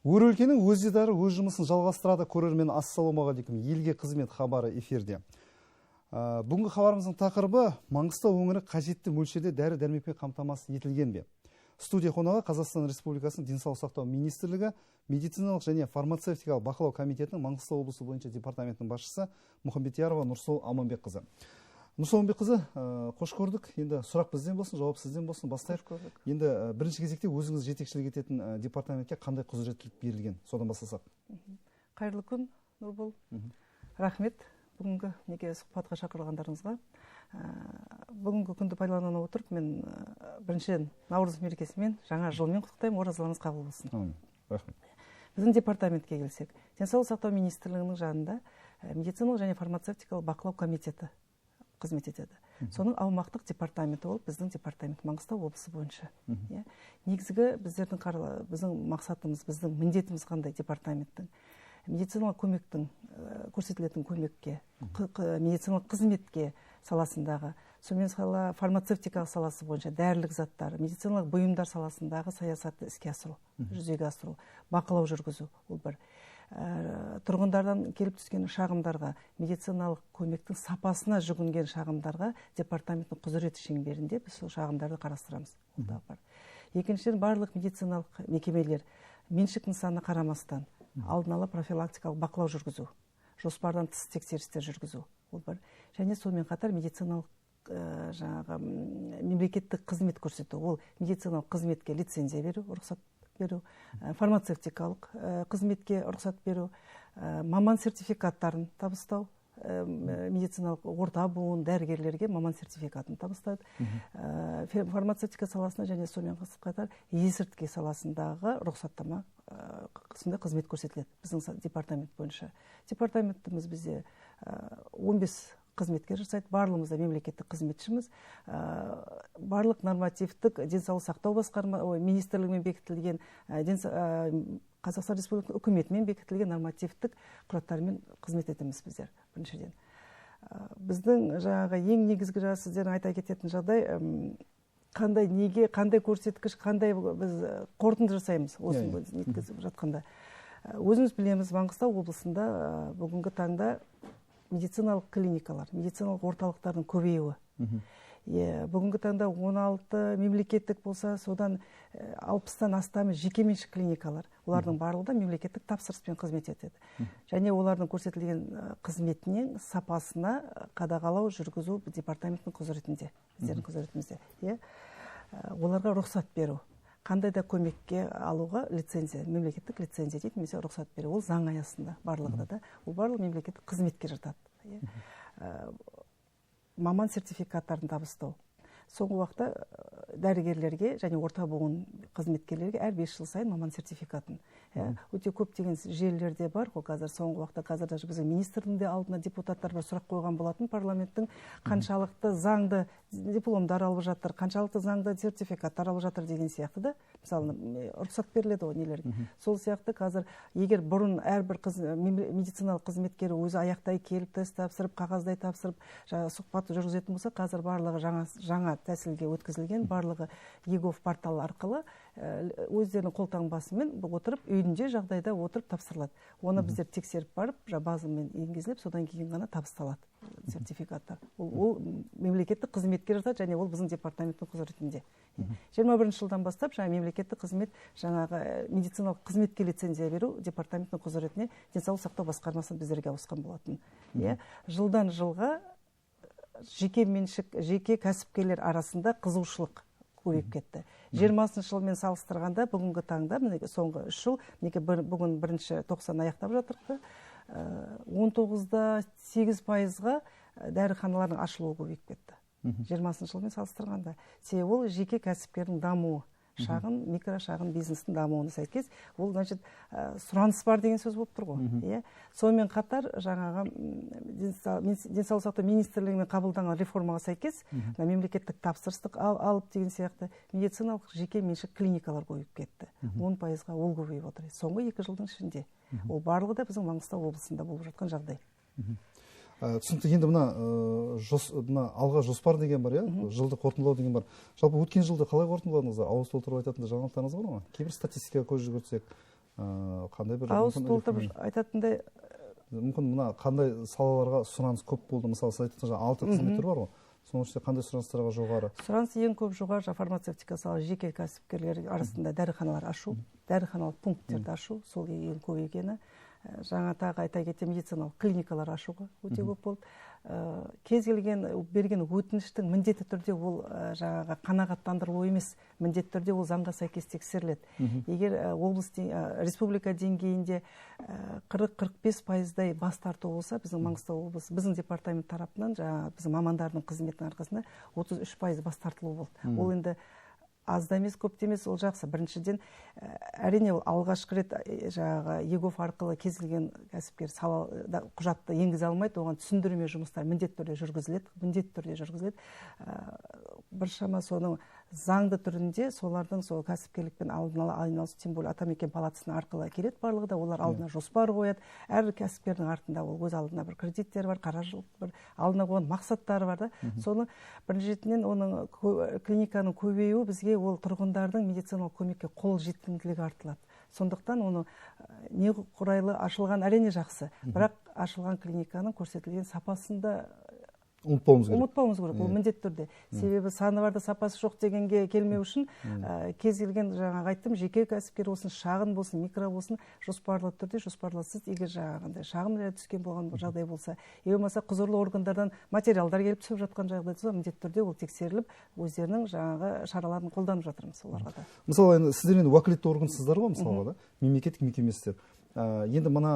Өр өлкенің өз дидары өз жұмысын жалғастырады. Көрермен, ассалаумағалейкум. Елге қызмет хабары эфирде. Бүгінгі хабарымыздың тақырыбы: Маңғыстау өңірі қажетті мөлшерде дәрі-дәрмекпен қамтамасыз етілген бе? Студия қонағы Қазақстан Республикасының денсаулық сақтау министрлігі медициналық және фармацевтикалық бақылау комитетінің Маңғыстау облысы бойынша департаментінің басшысы Мұхамбетярова Нұрсұлу Аманбекқызы. Нұрсұлу Аманбекқызы, қош көрдік. Енді сұрақ бізден болсын, жауап сізден болсын. Бастайық. Енді бірінші кезекте өзіңіз жетекшілік ететін департаментке қандай құзыреттілік берілген? Содан бастасақ. Қайырлы күн, Нұрбол. Рахмет бүгінгі сұхбатқа шақырылғандарыңызға. Бүгінгі күнді пайдалана отырып, мен біріншіден Наурыз мерекесімен, жаңа жылмен құттықтаймын. Оразаларыңыз қабыл болсын. Рахмет. Біздің департаментке келсек, денсаулық сақтау министрлігінің жанында медициналық және фармацевтикалық бақылау комитеті қызмет етеді. Соның аумақтық департаменті болып біздің департамент Маңғыстау облысы бойынша. Негізгі біздің мақсатымыз, біздің міндетіміз қандай? Департаменттің медициналық көмектің, көрсетілетін көмекке, медициналық қызметке саласындағы, сонымен фармацевтикалық саласы бойынша дәрілік заттар, медициналық бұйымдар саласындағы саясатты іске асыру, жүзеге асыру, бақылау жүргізу. Ол бір. Тұрғындардан келіп түскен шағымдарға, медициналық көмектің сапасына жүгінген шағымдарға департаменттің құзыреті шеңберінде біз сол шағымдарды қарастырамыз. Екіншіден, барлық медициналық мекемелер меншік нысанына қарамастан алдын ала профилактикалық бақылау жүргізу, жоспардан тыс тексерістер жүргізу. Ол бар. Және сонымен қатар медициналық мемлекеттік қызмет көрсету. Ол медициналық қызметке лицензия беру, рұқсат беру, фармацевтикалық қызметке рұқсат беру, маман сертификаттарын табыстау, медициналық орта буын дәрігерлерге маман сертификатын табыстайды. Фармацевтика саласына және сонымен қатар есірткі саласындағы рұқсаттама сондай қызмет көрсетіледі біздің департамент бойынша. Департаментіміз бізде 15 қызметкер жасайды, барлығымызда мемлекеттік қызметшіміз. Барлық нормативтік денсаулық сақтау министрлігімен бекітілген, Қазақстан Республикасының үкіметімен бекітілген нормативтік құжаттармен қызмет етеміз біздер. Біріншіден, біздің ең негізгі сіздердің айта кететін жағдай, қандай неге, қандай көрсеткіш, қандай біз қорытынды жасаймыз осы неткізіп жатқанда. Өзіміз білеміз, Маңғыстау облысында бүгінгі таңда медициналық клиникалар, медициналық орталықтардың көбеюі. Бүгінгі таңда 16 мемлекеттік болса, содан 60-тан астамы жекеменшік клиникалар. Олардың барлығы да мемлекеттік тапсырыспен қызмет етеді. Және олардың көрсетілген қызметінен сапасына қадағалау жүргізу департаменттің құзыретінде, біздердің құзыретімізде. Оларға рұқсат беру. Қандай да көмекке алуға лицензия, мемлекеттік лицензия дейді, немесе рұқсат беру. Ол заң аясында барлығы да. Ол барлығы мемлекеттік қызметке жатады. Маман сертификаттарын табыстау. Соңғы уақытта дәрігерлерге және орта буын қызметкерлерге әр 5 жыл сайын маман сертификатын. Өте көптеген желілерде бар. Қазір соңғы уақытта қазір біздің министрдің де алдына депутаттар бір сұрақ қойған болатын, парламенттің қаншалықты заңды дипломдар алып жатыр, қаншалықты заңды сертификаттар алып жатыр деген сияқты да, мысалы, рұқсат беріледі ғой нелерге. Сол сияқты қазір егер бұрын әрбір медициналық қызметкер өзі аяқтай келіп тест тапсырып, қағаздай тапсырып, сұхбат жүргізетін болса, қазір барлығы жаңа тәсілге өткізілген, барлығы егов портал арқылы өздерінің қолтаңбасымен отырып, үйінде жағдайда отырып тапсырылады. Оны біздер тексеріп барып, базамен енгізіліп, содан кейін ғана табысталады сертификаттар. Ол мемлекеттік қызметке жатады, және ол біздің департаменттің құзыретінде. 21 жылдан бастап мемлекеттік қызмет, медициналық қызметке лицензия беру департаменттің құзыретіне денсаулық сақтау басқармасы біздерге ауысқан болатын. Жылдан жылға жеке кәсіпкерлер арасында қызығушылық көбейіп кетті. 20 жылмен салыстырғанда бүгінгі таңда, соңғы 3 жыл, бүгін 1-90 аяқтап жатырды, 19,8%-ға дәріханалардың ашылуы көбейіп кетті. 20 жылмен салыстырғанда. Себебі ол жеке кәсіпкердің дамуы, микро шағын бизнестің дамуына сәйкес, ол сұраныс бар деген сөз болып тұр ғой. Сонымен қатар денсаулық сақтау министрлігімен қабылданған реформаға сәйкес мемлекеттік тапсырыстық алып деген сияқты медициналық жеке меншік клиникалар көбейіп кетті. 10%-ға ол көбейіп отыр. Соңғы 2 жылдың ішінде. Ол барлығы да біздің Маңғыстау облысында болып жатқан жағдай. Түсінікті. Енді мына алға жоспар деген бар, жылды қорытындылау деген бар. Жалпы өткен жылды қалай қорытындыладыңыз? Ауыз толтырып айтатында жаңалықтарыңыз бар ма? Кейбір статистикаға көз жүгіртсек, қандай бір ауыз толтырып айтатындай мүмкін мына қандай салаларға сұраныс көп болды? Мысалы сіз айтып отырған 6 қызмет түрі бар ғой. Соның ішінде қандай сұраныстарға жоғары? Сұраныс ең көп жоғары фармацевтика саласы, жеке кәсіпкерлер арасында дәріханалар ашу, дәріханалық пункттерді ашу, сол ең көп екені. Жаңа тағы айта кетем, медициналық клиникалар ашуға өте көп болды. Кез келген берген өтініштің міндетті түрде ол жаңағы қанағаттандырылуы емес, міндетті түрде ол заңға сәйкес тексеріледі. Егер облыс республика деңгейінде 40-45% бас тарту болса, біздің Маңғыстау облысы, біздің департамент тарапынан, жаңағы біздің мамандардың қызметінің арқасында 33% бас тартылу болды. Ол енді аз да емес, көп те емес, ол жақсы. Біріншіден, әрине ол алғашқы рет жаңағы ЕГОФ арқылы кез келген кәсіпкер құжатты енгізе алмайды, оған түсіндірме жұмыстар міндетті түрде жүргізіледі. Біршама соның заңды түрінде солардың сол кәсіпкерлікпен алдын ала айналысу, тем более Атамекен палатасының арқылы келеді барлығы да, олар алдына жоспар қояды. Әр кәсіпкердің артында ол өз алдына бір кредиттері бар, қаражылық бір алдына қойған мақсаттары бар да. Соны біріншіден оның клиниканың көбеюі бізге ол тұрғындардың медициналық көмекке қол жетімділігі артылады. Сондықтан оны неқұрайлы ашылған әрине жақсы, бірақ ашылған клиниканың көрсетілген сапасында ұмытпауымыз керек, ол міндетті түрде. Себебі саны барда сапасы жоқ дегенге келмеу үшін кез келген, жаңағы айттым, жеке кәсіпкер болсын, шағын болсын, микро болсын, жоспарлы түрде, жоспарласыз, егер жаңағындай шағын түскен болған жағдай болса, болмаса құзырлы органдардан материалдар келіп түсіп жатқан жағдай болса, міндетті түрде ол тексеріліп, өздерінің жаңағы шараларын қолданып жатырмыз оларға да. Мысалы, сіздер енді уәкілетті органсыздар ғой, мысалға да, мемлекеттік мекемесіздер. Енді мына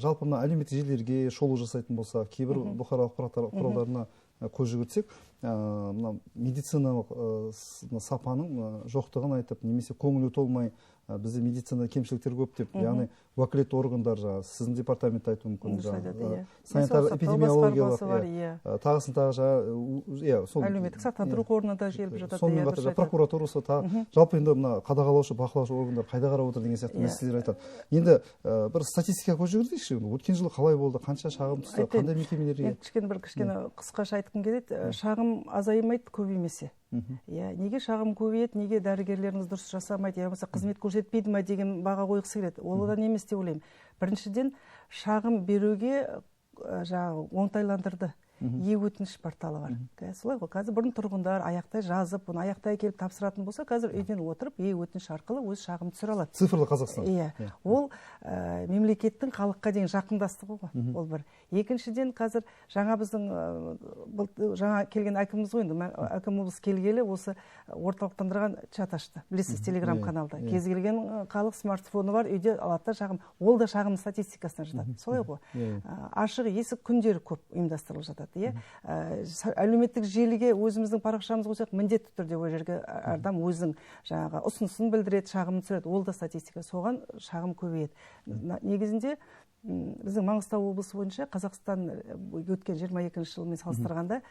жалпы мына әлеуметтік желілерге шолу жасайтын болса, кейбір бұқаралық ақпарат құралдарына көз жүгіртсек, мына медициналық сапаның жоқтығын айтып, немесе көңілі толмай, бізде медицинада кемшіліктер көп деп, яғни уәкілетті органдар, сіздің департамент айтуы мүмкін, санитар эпидемиологиялық, тағысын тағы әлеуметтік сақтандыру қорына да желіп жатады. Сонымен қатар прокуратурасы, жалпы енді мына қадағалаушы, бақылаушы органдар қайда қарап отыр деген сияқты мәселелер айтады. Енді бір статистика көз жүгіртейікші, өткен жылы қалай болды, қанша шағым түсті, қандай мекемелерге? Кішкене қысқаша айтқым келеді, шағым азаймайды, көбеймесе. Неге шағым көбейеді, неге дәрігерлеріңіз дұрыс жасамайды, болмаса қызмет көрсетпейді ма деген баға қойғысы келеді. Ол одан емес деп ойлаймын. Біріншіден, шағым беруге оңтайландырды. Өтініш порталы бар. Солай ғой, қазір бұрын тұрғындар аяқтай жазып, оны аяқтай келіп тапсыратын болса, қазір үйден отырып, өтініш арқылы өз шағым түсіре алады. Цифрлы Қазақстан. Ол мемлекеттің халыққа деген жақындастығы ғой, ол бір. Екіншіден, қазір жаңа біздің жаңа келген әкіміміз ғой, енді әкім облыс келгелі осы орталықтандырған чат ашты. Білесіз, Телеграм каналда. Кез келген халық смартфоны бар, үйде алады шағым. Ол да шағым статистикасына жатады. Солай ғой. Ашық есік күндері көп ұйымдастырылып жатады. Әлеуметтік желіге өзіміздің парақшамыз қойсақ, міндетті түрде ол жерге адам өзінің жаңағы ұсынысын білдіреді, шағымын түсіреді. Ол да статистика, соған шағым көбейеді. Негізінде біздің Маңғыстау облысы бойынша Қазақстан өткен 22 жылмен салыстырғанда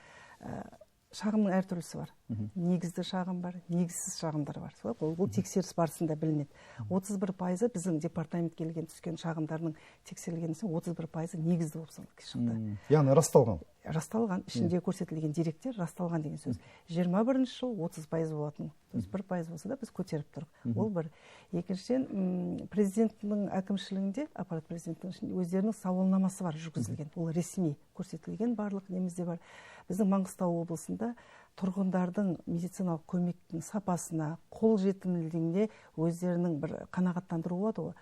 шағымның әртүрлісі бар. Негізді шағым бар, негізсіз шағымдар бар. Ол тексеріс барысында білінеді. 31% біздің департамент келген түскен шағымдарының тексерілгенісін 31% негізді болып шықты. Яғни расталған. Расталған, ішінде көрсетілген деректер расталған деген сөз. 21 жыл 30% болатын. 1% болса да біз көтеріп тұрық. Ол бір. Екіншіден, президенттің әкімшілігінде, аппарат президенттің өздерінің сауалнамасы бар жүргізілген. Ол ресми көрсетілген, барлық немізде бар. Біздің Маңғыстау облысында тұрғындардың медициналық көмектің сапасына, қол жетімділігіне өздерінің бір қанағаттандыру болады ғой.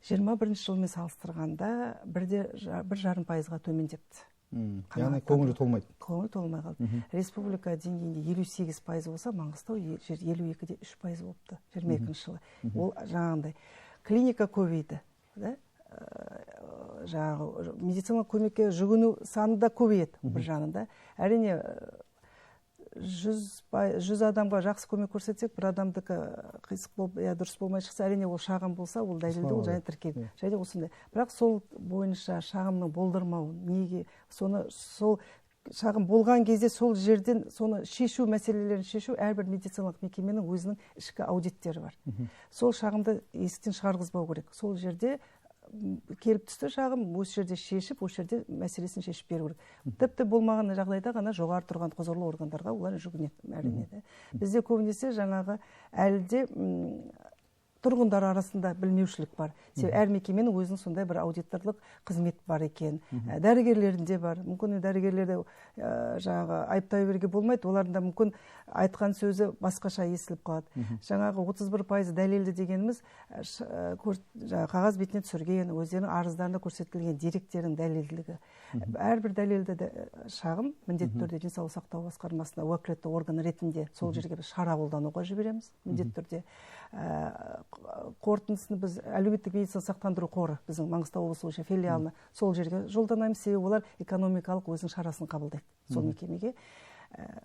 21 жылмен салыстырғанда 1,5%-ға төмендепті. Яғни көңілі толмайды. Көңілі толмай қалды. Республика деңгейінде 58% болса, Маңғыстау 52-де 3% болыпты 22 жылы. Ол жаңағындай клиника көбейді. Медициналық көмекке жүгіну саны да көбейеді бір жағында. Әрине 100 адамға жақсы көмек көрсетсек, бір адамдікі қисық болып, дұрыс болмай шықса, әрине ол шағым болса, ол дәлелді, ол және тіркелді. Және осындай. Бірақ сол бойынша шағымның болдырмауы, неге сол шағым болған кезде сол жерден соны шешу, мәселелерін шешу, әрбір медициналық мекеменің өзінің ішкі аудиттері бар. Сол шағымды есіктен шығарғызбау керек. Сол жерде келіп түсті шағым, осы жерде шешіп, осы жерде мәселесін шешіп беру керек. Тіпті болмаған жағдайда ғана жоғары тұрған құзырлы органдарға олар жүгінеді, әрине. Бізде көбінесе жаңағы әлде тұрғындар арасында білмеушілік бар. Әр мекеменің өзінің сондай бір аудиторлық қызмет бар екен. Дәрігерлерінде бар. Мүмкін дәрігерлерде жаңағы айыптай беруге болмайды. Оларында мүмкін айтқан сөзі басқаша естіліп қалады. Жаңағы 31% дәлелді дегеніміз қағаз бетіне түсірген, өздерінің арыздарында көрсетілген деректердің дәлелділігі. Әрбір дәлелді шағым міндетті түрде денсаулық сақтау басқармасына уәкілетті орган ретінде сол жерге біз шара қолдануға жібереміз. Міндетті түрде қорытындысын біз әлеуметтік медицина сақтандыру қоры біздің Маңғыстау облысы бойынша филиалына сол жерге жолданамыз. Себебі олар экономикалық өзінің шарасын қабылдайды. Сол мекемеге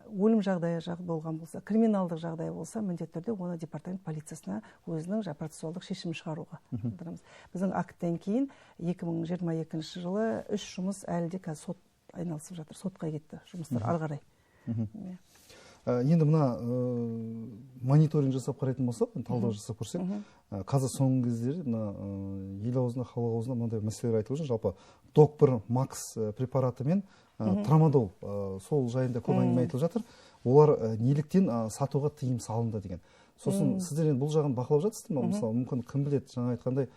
өлім жағдайы болған болса, криминалдық жағдай болса, міндетті түрде оны департамент полициясына өзінің процессуалдық шешімін шығаруға қалдырамыз. Біздің акттен кейін 2022 жылы 3 жұмыс әлі де қазір сот айналысып жатыр. Сотқа кетті жұмыстар ары қарай. Енді мына мониторинг жасап қарайтын болсақ, талдау жасап көрсек, қазір соңғы кездері ел аузында, халық аузында мынандай мәселелер айтылып жүр. Жалпы Док-1 Макс препараты мен трамадол сол жайында көп әңгіме айтылып жатыр. Олар неліктен сатуға тыйым салынды деген. Сосын сіздер бұл жағын бақылап жатсыздар ма? Мысалы, мүмкін кім біледі, жаңа айтқандай,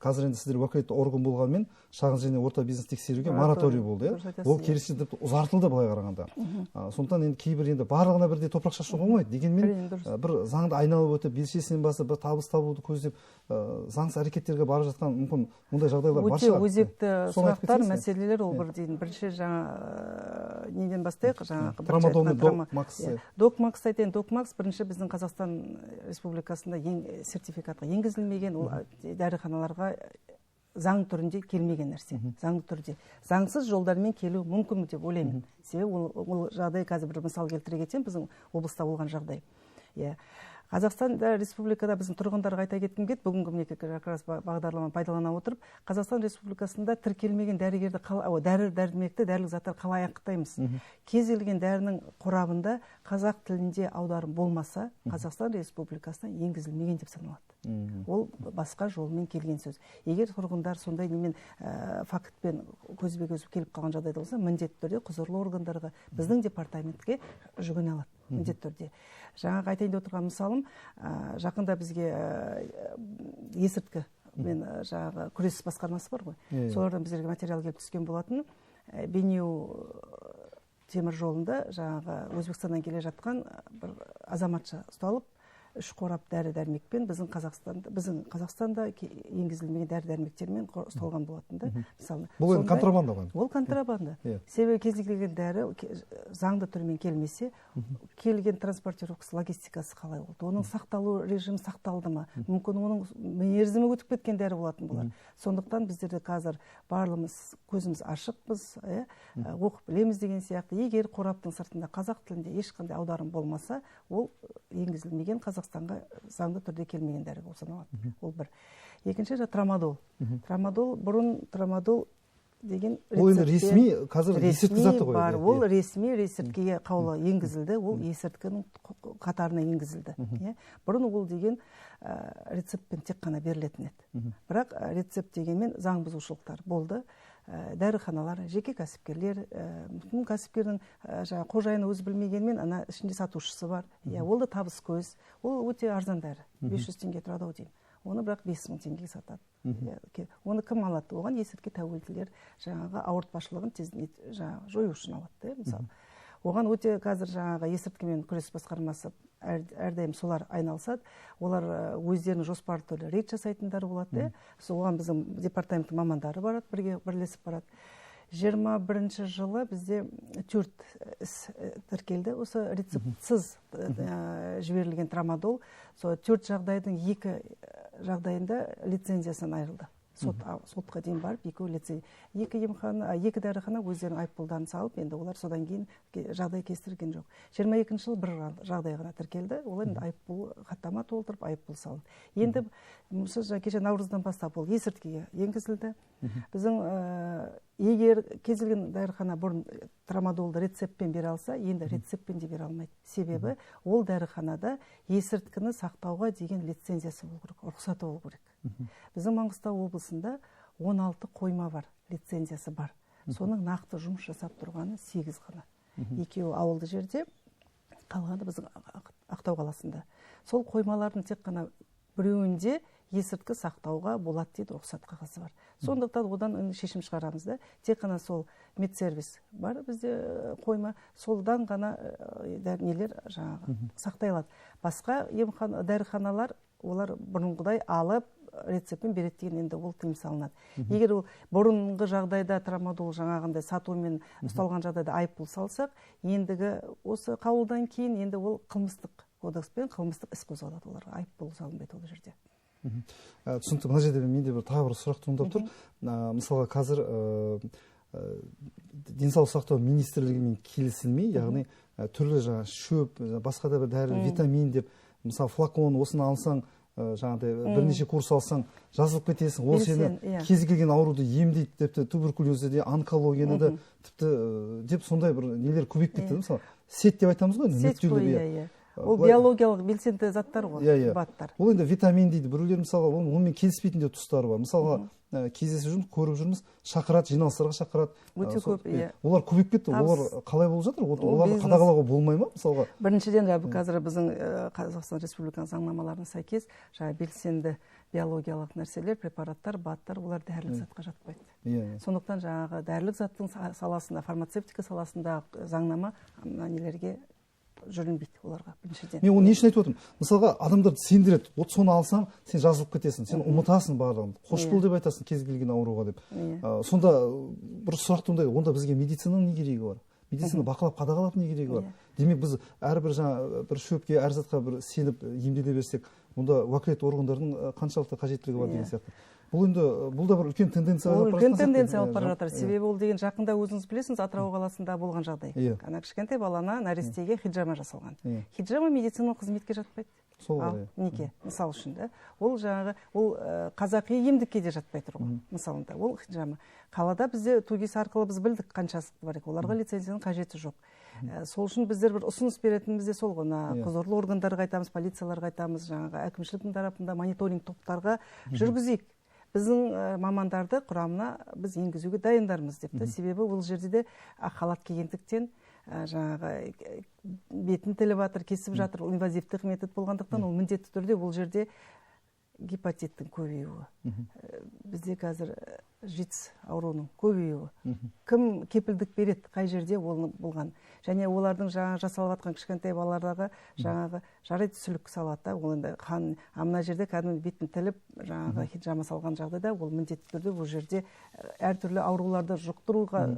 қазір енді сіздер уәкілетті орган болғанмен шағын және орта бизнес тексеруге мораторий болды. Ол керісінше ұзартылды былай қарағанда. Сондықтан енді кейбір енді барлығына бірдей топырақ шашу болмайды. Дегенмен бір заңды айналып өтіп, белшесінен басып, бір табыс табуды көздеп, заңсыз әрекеттерге барып жатқан мүмкін мұндай жағдайлар бар шығар. Өте өзекті сұрақтар, мәселелер ол бірінші жаңа неден бастайық, жаңағы трамадол мен Док-Макс. Док-Макс айтайын, Док-Макс бірінші біздің Қазақстан Республикасында сертификатқа енгізілмеген, ол дәріханаларға заң түрінде келмеген нәрсе. Заңды түрде. Заңсыз жолдармен келу мүмкін деп ойлаймын. Себебі ол жағдай қазір бір мысал келтіре кетсем, біздің облыста болған жағдай. Қазақстан Республикада біздің тұрғындарға айта кеткім келеді, бүгінгі мінекей бағдарламаны пайдалана отырып, Қазақстан Республикасында тіркелмеген дәрігерді, дәрі-дәрмекті, дәрілік заттар қалай анықтаймыз? Кез келген дәрінің құрамында қазақ тілінде аударым болмаса, Қазақстан Республикасына енгізілмеген деп саналады. Ол басқа жолмен келген сөз. Егер тұрғындар сондай немен фактпен көзбе-көз келіп қалған жағдайда болса, міндетті түрде құзырлы органдарға, біздің департаментке жүгіне алады. Міндетті түрде. Жаңағы айтайын деп отырған мысалым, жақында бізге есірткі мен жаңағы күрес басқармасы бар ғой. Солардан біздерге материал келіп түскен болатын. Бейнеу темір жолында жаңағы Өзбекстаннан келе жатқан бір азаматша ұсталып, 3 қорап дәрі-дәрмекпен біздің Қазақстанда енгізілмеген дәрі-дәрмектермен ұсталған болатын. Бұл енді контрабанда ғой? Ол контрабанда. Себебі кез келген дәрі заңды түрмен келмесе, келген транспортировкасы, логистикасы қалай болды? Оның сақталу режимі сақталды ма? Мүмкін оның мерзімі өтіп кеткен дәрі болатын болар. Сондықтан біздерде қазір барлығымыз көзіміз ашықпыз, оқып білеміз деген сияқты. Егер қораптың сыртында қазақ тілінде ешқандай аударым болмаса, ол енгізілмеген Қазақстанға заңды түрде келмеген дәрі болып саналады. Ол бір. Екінші трамадол. Бұрын трамадол деген ол енді ресми қазір есірткі заты ғой. Ол ресми есірткіге қаулы енгізілді, ол есірткінің қатарына енгізілді. Бұрын ол деген рецептпен тек қана берілетін еді. Бірақ рецепт дегенмен заң бұзушылықтар болды. Дәріханалар, жеке кәсіпкерлер, кәсіпкердің қожайыны өзі білмегенмен, ана ішінде сатушысы бар. Ол да табыс көз. Ол өте арзан дәрі. 500 теңге тұрады деймін. Оны бірақ 5000 теңгеге сатады. Оны кім алады? Оған есірткі тәуелділер жаңағы ауыртпашылығын жою үшін алады, мысалы. Оған өте қазір жаңағы есірткімен күрес басқармасы әрдайым солар айналысады. Олар өздерінің жоспар түрде рейд жасайтындар болады. Оған біздің департаменттің мамандары барады, бірге бірлесіп барады. 21 жылы бізде 4 іс тіркелді. Осы рецептсіз жіберілген трамадол. 4 жағдайдың 2 жағдайында лицензиясынан айырылды. Сотқа дейін барып, 2 дәріхана өздерінің айыппұлдарын салып, енді олар содан кейін жағдай кестірген жоқ. 22 жылы бір жағдай ғана тіркелді. Олар енді айыппұл хаттама толтырып, айыппұл салды. Енді кеше наурыздан бастап ол есірткіге енгізілді. Біздің егер кез келген дәріхана бұрын трамадолды рецептпен бере алса, енді рецептпен де бере алмайды. Себебі ол дәріханада есірткіні сақтауға деген лицензиясы болу керек, рұқсаты болу керек. Біздің Маңғыстау облысында 16 қойма бар, лицензиясы бар. Соның нақты жұмыс жасап тұрғаны 8 ғана. Екеуі ауылды жерде, қалғаны біздің Ақтау қаласында. Сол қоймалардың тек қана біреуінде есірткі сақтауға болады дейді, рұқсат қағазы бар. Сондықтан одан шешім шығарамыз да. Тек қана сол медсервис бар бізде қойма, солдан ғана нелер жаңағы сақтай алады. Басқа дәріханалар олар бұрынғыдай алып рецептпен береді деген енді ол тыйым салынады. Егер ол бұрынғы жағдайда трамадол жаңағындай сатумен ұсталған жағдайда айыппұл салсақ, ендігі осы қаулыдан кейін енді ол қылмыстық кодекспен қылмыстық іс қозғалады, оларға айыппұл салынбайды ол жерде. Түсінікті. Мына жерде менде тағы бір сұрақ туындап тұр. Мысалға қазір денсаулық сақтау министрлігімен келісілмей, яғни түрлі жаңа шөп, басқа да бір дәрі, витамин деп, мысалы флакон осыны алсаң, жаңағыдай бірнеше курс алсаң жазылып кетесің, ол сені кез келген ауруды емдейді, тіпті туберкулезді де, онкологияны да, тіпті деп сондай бір нелер көбейіп кетті. Мысалы сет деп айтамыз ғой, сет. Ол биологиялық белсенді заттар ғой, баттар. Ол енді витамин дейді. Біреулер мысалға онымен келіспейтін де тұстары бар. Мысалға кездесіп жүрміз, көріп жүрміз, шақырады, жиналыстарға шақырады. Өте көп, олар көбейіп кетті. Олар қалай болып жатыр? Оларды қадағалауға болмай ма? Мысалға біріншіден қазір біздің Қазақстан Республикасының заңнамаларына сәйкес белсенді биологиялық нәрселер, препараттар, баттар, олар дәрілік затқа жатпайды. Сондықтан жаңағы дәрілік заттың саласында, фармацевтика саласында заңнама нелерге жүрінбейді оларға біріншіден. Мен оны не үшін айтып отырмын? Мысалға адамдарды сендіреді. Вот соны алсаң, сен жазылып кетесің. Сен ұмытасың барлығын. Қош бол деп айтасың кез келген ауруға деп. Сонда бір сұрақ туындайды. Онда бізге медицинаның не керегі бар? Медицина бақылап қадағалап не керегі бар? Демек біз әрбір бір шөпке, әр затқа бір сеніп емдеде берсек, онда уәкілетті органдардың қаншалықты қажеттілігі бар деген сияқты. Бұл да бір үлкен тенденция алып бара жатыр. Себебі ол деген жақында өзіңіз білесіңіз, Атырау қаласында болған жағдай. Ана кішкентай баланы нәрестеге хиджама жасалған. Хиджама медициналық қызметке жатпайды. Неке, мысал үшін да. Ол жаңағы, ол қазақи емдікке де жатпай тұр ғой, мысалында. Ол хиджама. Қалада бізде тугис арқылы біз білдік қаншасы бар екен. Оларға лицензияның қажеті жоқ. Сол үшін біздер бір ұсыныс беретініміз де сол ғой. Құзырлы органдарға айтамыз, полицияларға айтамыз, жаңағы әкімшіліктің тарапында мониторинг топтарға жүргізейік. Біздің мамандарды құрамына біз енгізуге дайындармыз депті. Себебі ол жерде де халат кигендіктен жаңағы бетін тіліп жатыр, кесіп жатыр, инвазивтік метод болғандықтан ол міндетті түрде ол жерде гепатиттің көбеюі. Бізде қазір ЖИЦ ауруының көбеюі. Кім кепілдік береді, қай жерде ол болған. Және олардың жаңағы жасалып жатқан кішкентай балалардағы жаңағы жарайды сүлік салады, ол енді қан, мына жерде кәдімгі бетін тіліп жаңағы хиджама салған жағдайда ол міндетті түрде ол жерде әртүрлі ауруларды жұқтыруға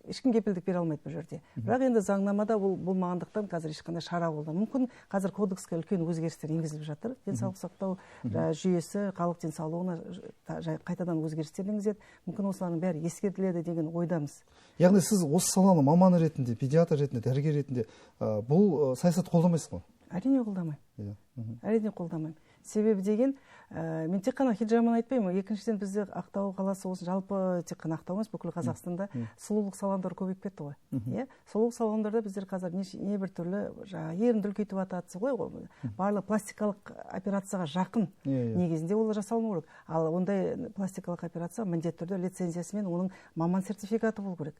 ешкім кепілдік бере алмайды бұл жерде. Бірақ енді заңнамада ол болмағандықтан қазір ешқандай шара болды. Мүмкін қазір кодекске үлкен өзгерістер енгізіліп жатыр. Денсаулық сақтау жүйесі халық денсаулығына қайтадан өзгерістер енгізеді. Мүмкін осылардың бәрі ескертіледі деген ойдамыз. Яғни сіз осы саланы маманы ретінде, педиатр ретінде, дәрігер ретінде бұл саясат қолдамайсыз ғой? Әрине қолдамаймын. Әрине қолдамаймын. Себебі деген, мен тек қана хиджаманы айтпаймын. Екіншіден бізде Ақтау қаласы осы жалпы тек қана Ақтау емес, бүкіл Қазақстанда сұлулық салондары көбейіп кетті ғой. Сұлулық салондарда біздер қазір небір түрлі ерінді үлкейтіп жатады ғой. Барлық пластикалық операцияға жақын негізінде ол жасалмау керек. Ал ондай пластикалық операция міндетті түрде лицензиясымен оның маман сертификаты болу керек.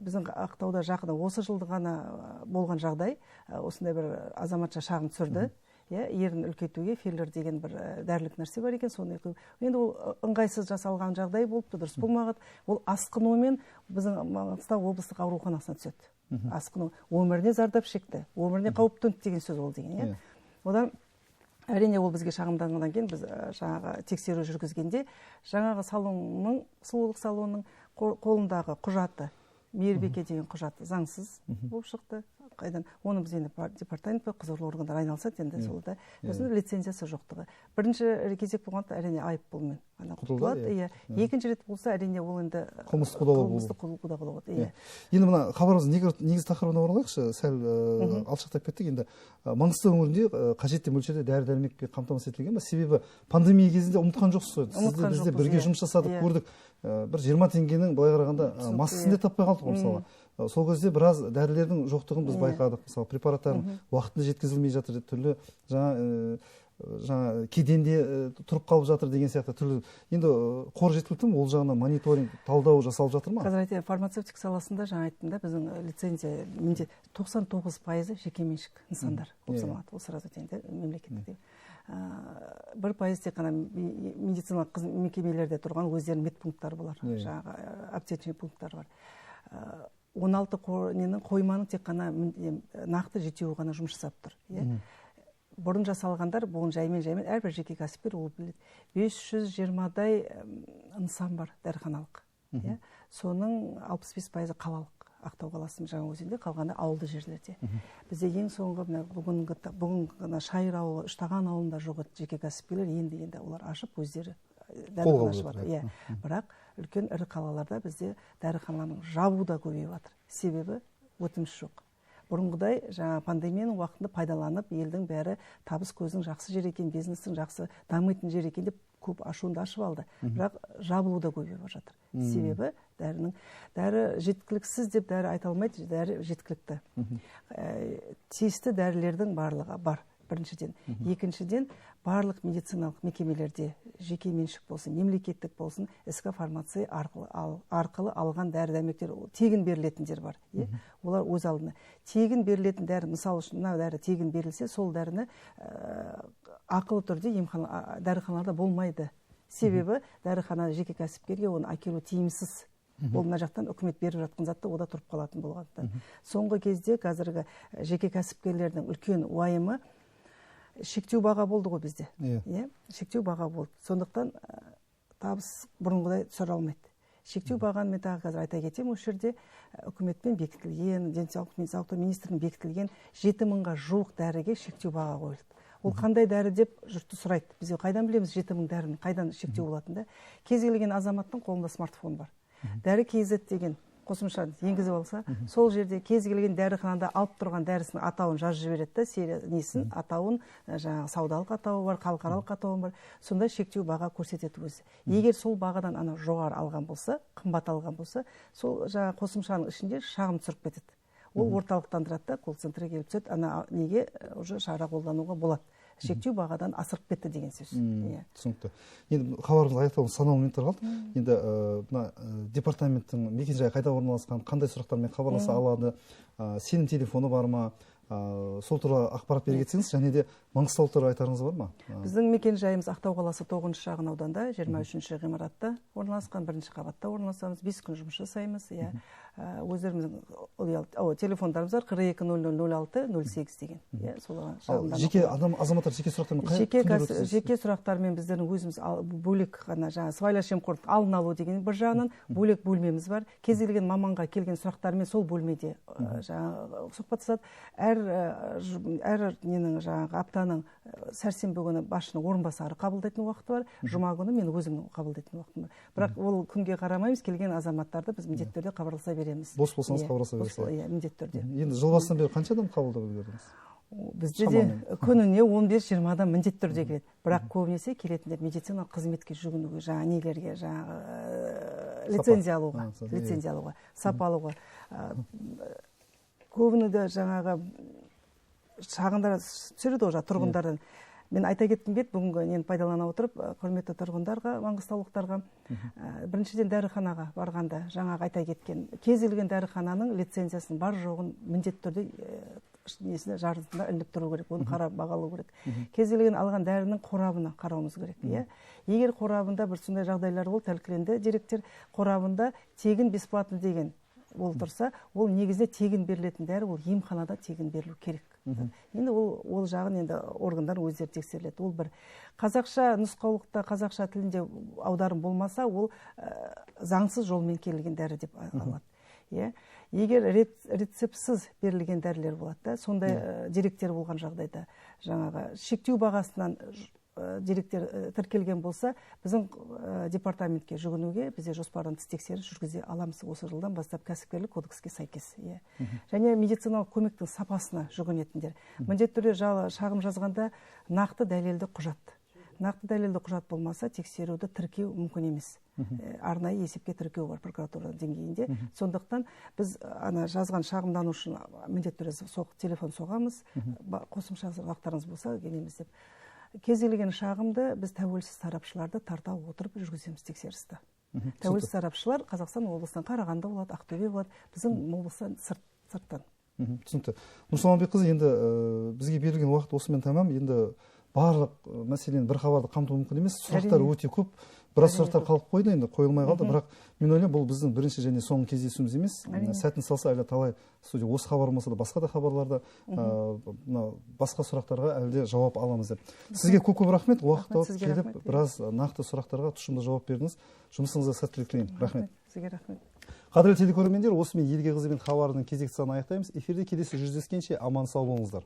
Біздің Ақтауда жақында осы жылды ғана болған жағдай, осындай бір азаматша шағым түсірді. Ерін үлкейтуге филлер деген бір дәрілік нәрсе бар екен, соны енді ол ыңғайсыз жасалған жағдай болыпты, дұрыс болмаған. Ол асқынумен біздің Маңғыстау облыстық ауруханасына түседі. Асқыну өміріне зардап шекті, өміріне қауіп төнді деген сөз ол деген. Одан әрине ол бізге шағымданғаннан кейін біз жаңағы тексеру жүргізгенде жаңағы салонның, сұлулық салонының қолындағы құжаты, мейірбике деген құжаты заңсыз болып шықты. Қайдан? Оны біз енді департамент пен құзырлы органдар айналысады, енді солда өзінің лицензиясы жоқтығы. Бірінші кезек болғанда әрине айыппұлмен құтылады. Екінші рет болса әрине ол енді қылмыстық қудалау болады. Енді мына хабарымыздың негізгі тақырыбына оралайықшы, сәл алшақтап кеттік. Енді Маңғыстау өңірінде қажетті мөлшерде дәрі-дәрмекпен қамтамасыз етілген ба? Себебі пандемия кезінде ұмытқан жоқсыз. Бізде бірге жұмыс жасадық, көрдік. Бір 20 теңгенің былай қарағанда массасын де таппай қалдық мысалы. Сол кезде біраз дәрілердің жоқтығын біз байқадық. Мысалы, препараттардың уақытында жеткізілмей жатыр, түрлі жаңа кеденде тұрып қалып жатыр деген сияқты түрлі. Енді қор жеткілікті ме? Ол жағынан мониторинг, талдау жасалып жатыр ма? Қазір айтайын, фармацевтик саласында жаңа айттым да, біздің лицензия 99% жекеменшік нысандар болып саналады. Ол сразу айтайын да, мемлекеттік. 1% тек қана медициналық мекемелерде тұрған өздерінің медпункттары болар, жаңағы аптечный пункттар бар. 16 қойманың тек қана нақты 7-еуі ғана жұмыс жасап тұр. Бұрын жасалғандар, бұның жаймен әрбір жеке кәсіпкер ол біледі. 520-дай нысан бар дәріханалық. Соның 65% қалалық. Ақтау қаласының жаңа өзінде, қалғаны ауылды жерлерде. Бізде ең соңғы бүгін Шайыр ауылы, Үштаған ауылында жоқ жеке кәсіпкерлер енді олар ашып өздері дәріхана ашып жатыр. Бірақ үлкен ірі қалаларда бізде дәріхананың жабуы да көбейіп жатыр. Себебі өтініш жоқ. Бұрынғыдай жаңа пандемияның уақытында пайдаланып, елдің бәрі табыс көзінің жақсы жер екен, бизнестің жақсы дамитын жер екен деп көп ашуында ашып алды. Бірақ жабылу да көбейіп жатыр. Себебі дәрі жеткіліксіз деп дәрі айта алмайды, дәрі жеткілікті. Тиісті дәрілердің барлығы бар. Біріншіден. Екіншіден, барлық медициналық мекемелерде жеке меншік болсын, мемлекеттік болсын, СК фармация арқылы алған дәрі-дәрмектер тегін берілетіндер бар. Олар өз алдына. Тегін берілетін дәрі, мысалы үшін мына дәрі тегін берілсе, сол дәріні ақылы түрде дәріханаларда болмайды. Себебі дәріхана жеке кәсіпкерге оны әкелу тиімсіз. Ол мына жақтан үкімет беріп жатқан затты ода тұрып қалатын болғандықтан. Соңғы кезде қазіргі жеке кәсіпкерлердің үлкен уайымы шектеу баға болды ғой бізде. Шектеу баға болды. Сондықтан табыс бұрынғыдай түсіре алмайды. Шектеу бағаны мен тағы қазір айта кетемін, осы жерде үкіметпен бекітілген, денсаулық сақтау министрінің бекітілген 7000-ға жуық дәріге шектеу баға қойылды. Ол қандай дәрі деп жұртты сұрайды. Біз қайдан білеміз 7000 дәріні, қайдан шектеу болатынды? Кез келген азаматтың қолында смартфон бар. Дәрі KZ деген қосымша енгізіп алса, сол жерде кез келген дәріханада алып тұрған дәрісінің атауын жазып жібереді, сериясын, атауын, жаңағы саудалық атауы бар, халықаралық атауы бар. Сонда шектеу баға көрсетеді өзі. Егер сол бағадан жоғары алған болса, қымбат алған болса, сол жаңағы қосымшаның ішінде шағым түсіріп кетеді. Ол орталықтандырады да, колл-центрге келіп түседі, неге уже шара қолдануға болады. Шектеу бағадан асырып кетті деген сөз. Түсінікті. Енді хабарымыз аяқталуға санаулы минуттар қалды. Енді департаменттің мекен-жайы қайда орналасқан, қандай сұрақтармен хабарласа алады, сенім телефоны бар ма, сол туралы ақпарат бере кетсеңіз, және де Маңғыстау туралы айтарыңыз бар ма? Біздің мекен-жайымыз Ақтау қаласы 9-шы шағын ауданда, 23-ші ғимаратта орналасқан, 1-ші қабатта орналасамыз, 5 күн жұмыс жасаймыз. Өздеріміздің телефондарымыз бар, 42000608 деген. Жеке азаматтар жеке сұрақтармен жеке сұрақтармен біздердің өзіміз бөлек ғана жаңа сыбайлас жемқорлық алдын алу деген бір жағынан бөлек бөлмеміз бар. Кез келген маманға келген сұрақтармен сол бөлмеде жаңа сұхбаттасады. Әр ненің жаңағы аптаның сәрсенбі күні басшының орынбасары қабылдайтын уақыты бар, жұма күні мен өзімнің қабылдайтын уақытым бар. Бірақ ол күнге қарамаймыз, келген азаматтарды біз міндетті түрде хабарласа береміз. Бос болсаңыз хабарласа бересіз. Міндетті түрде. Енді жыл басынан бері қанша адам қабылдап үлгердіңіз? Бізде де күніне 15-20 адам міндетті түрде келеді. Бірақ көбінесе келетіндер медициналық қызметке жүгінуге, жаңа нелерге, жаңа лицензия алуға, сапа алуға. Көбіні де жаңағы шағындар түсіреді олар тұрғындардан. Мен айта кеттім бет, бүгінгі нені пайдалана отырып, құрметті тұрғындарға, маңғыстаулықтарға, біріншіден дәріханаға барғанда жаңағы айта кеткен, кез келген дәріхананың лицензиясының бар жоғын міндетті түрде жарысында ілініп тұру керек, оны қарап бағалау керек. Кез келген алған дәрінің қорабына қарауымыз керек. Егер қорабында бір сондай жағдайлар болды, тәлкіленді деректер, қорабында тегін бесплатно деген ол тұрса, ол негізде тегін берілетін дәрі, ол емханада тегін берілу керек. Енді ол жағын енді органдар өздері тексеріледі. Ол бір қазақша нұсқаулықта, қазақша тілінде аударым болмаса, ол заңсыз жолмен келген дәрі деп алады. Егер рецептсіз берілген дәрілер болады, сондай деректер болған жағдайда, жаңағы шектеу бағасынан деректер тіркелген болса, біздің департаментке жүгінуге, бізде жоспардан тыс тексеріс жүргізе аламыз. Осы жылдан бастап кәсіпкерлік кодекске сәйкес. Және медициналық көмектің сапасына жүгінетіндер. Міндетті түрде шағым жазғанда нақты дәлелді құжат. Нақты дәлелді құжат болмаса, тексеруді тіркеу мүмкін емес. Арнайы есепке тіркеу бар прокуратура деңгейінде. Сондықтан біз жазған шағымданушыны міндетті түрде телефон соғамыз, қосымша сұрақтарыңыз болса келеміз деп. Кез келген шағымды біз тәуелсіз сарапшыларды тарта отырып жүргіземіз тексерісті. Тәуелсіз сарапшылар Қазақстан облысынан Қарағанды болады, Ақтөбе болады, біздің облыстан сырттан. Түсінікті. Нұрсұланбек қызы, енді бізге берілген уақыт осымен тамам. Енді барлық мәселені бір хабарда қамту мүмкін емес. Сұрақтар өте көп. Біраз сұрақтар қалып қойды, енді қойылмай қалды, бірақ мен ойлаймын, бұл біздің бірінші және соңғы кездесуіміз емес. Сәтін салса әлі талай студия осы хабар болмаса да басқа да хабарларда басқа сұрақтарға әлде жауап аламыз деп. Сізге көп рахмет, уақыт тауып келіп, біраз нақты сұрақтарға тұшымды жауап бердіңіз. Жұмысыңызға сәттілік тілеймін. Рахмет. Сізге рахмет. Қадірлі телекөрермендер, осымен елге қызмет хабарының кезекті санын аяқтаймыз. Эфирде келесі жүздескенше аман сау болыңыздар.